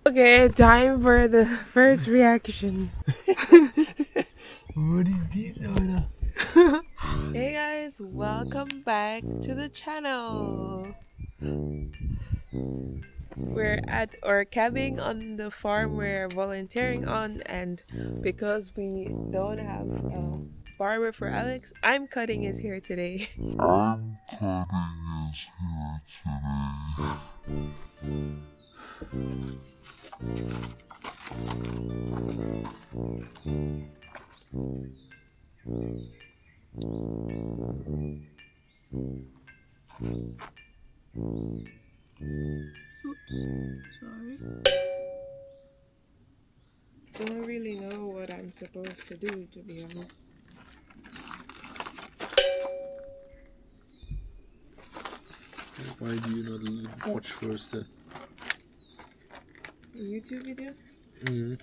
Okay, time for the first reaction. What is this, Anna? Hey guys, welcome back to the channel. We're at our cabin on the farm we're volunteering on, and because we don't have a barber for Alex, I'm cutting his hair today. I'm cutting his hair today. Oops, sorry. Don't really know what I'm supposed to do, to be honest. Why do you not watch first? A YouTube video? Mm.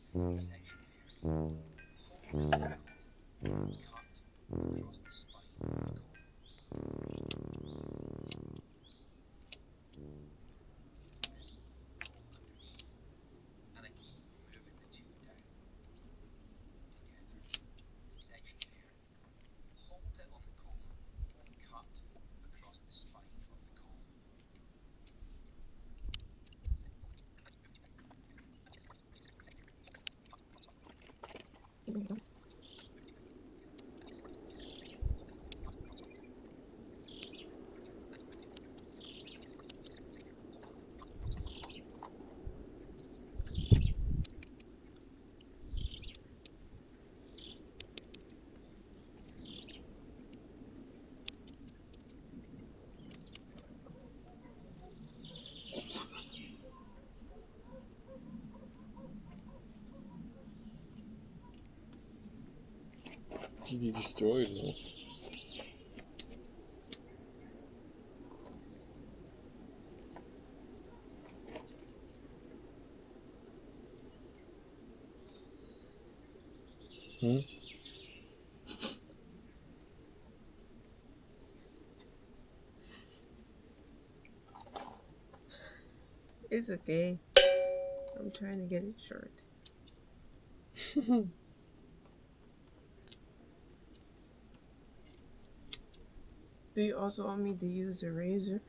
Ouch. Did he destroy it? No. Hmm? It's okay. I'm trying to get it short. Do you also want me to use a razor?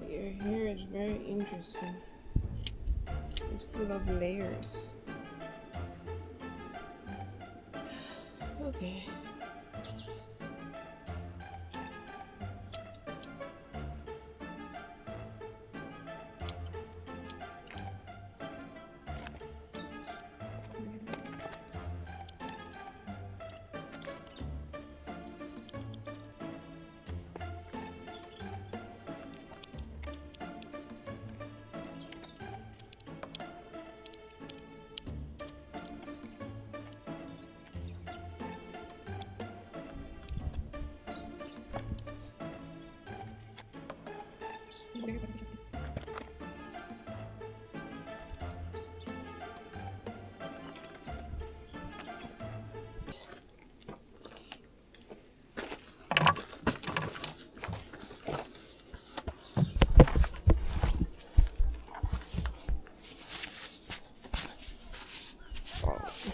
Your hair is very interesting. It's full of layers. Okay.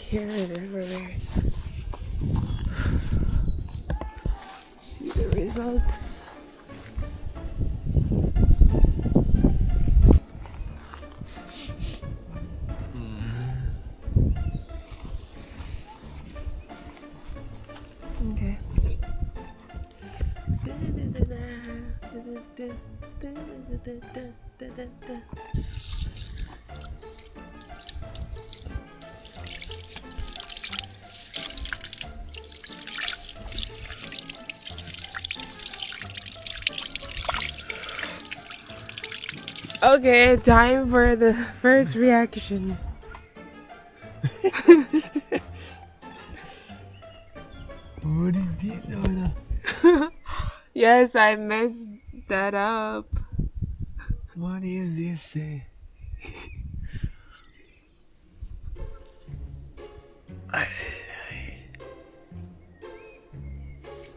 Here it is everywhere. See the results. Okay. Okay, time for the first reaction. What is this, Anna? Yes, I messed that up. What is this?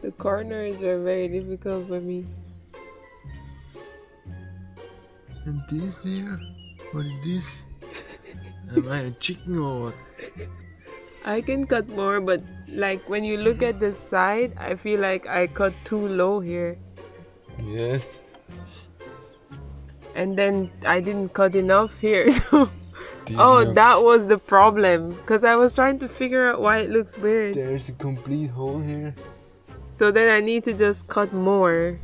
The corners are very difficult for me. And this here? What is this? Am I a chicken or what? I can cut more, but like when you look at the side, I feel like I cut too low here. Yes. And then I didn't cut enough here. So This oh, looks- that was the problem. Because I was trying to figure out why it looks weird. There's a complete hole here. So then I need to just cut more.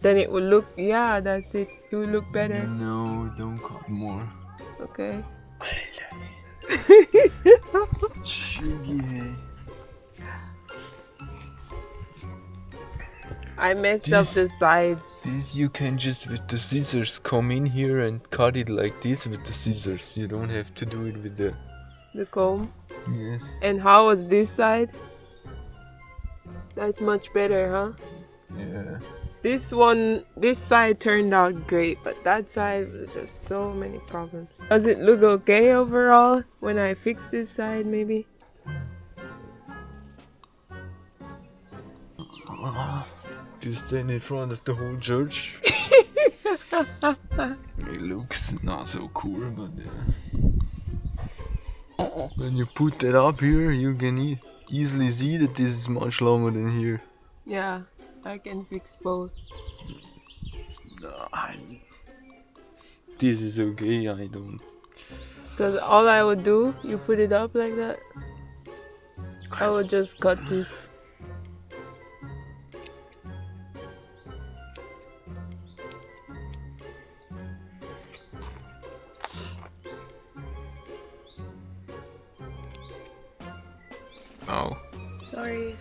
Then it will look, yeah, that's it. It will look better. No, don't cut more. Okay. Sugar. I messed up the sides. This you can just with the scissors come in here and cut it like this with the scissors. You don't have to do it with the... The comb. Yes. And how was this side? That's much better, huh? Yeah. This side turned out great, but that side was just so many problems. Does it look okay overall when I fix this side, maybe? You stand in front of the whole church. It looks not so cool, but when you put that up here, you can easily see that this is much longer than here. Yeah, I can fix both. This is okay, I don't. Because all I would do, you put it up like that, I would just cut this. Oh. Sorry.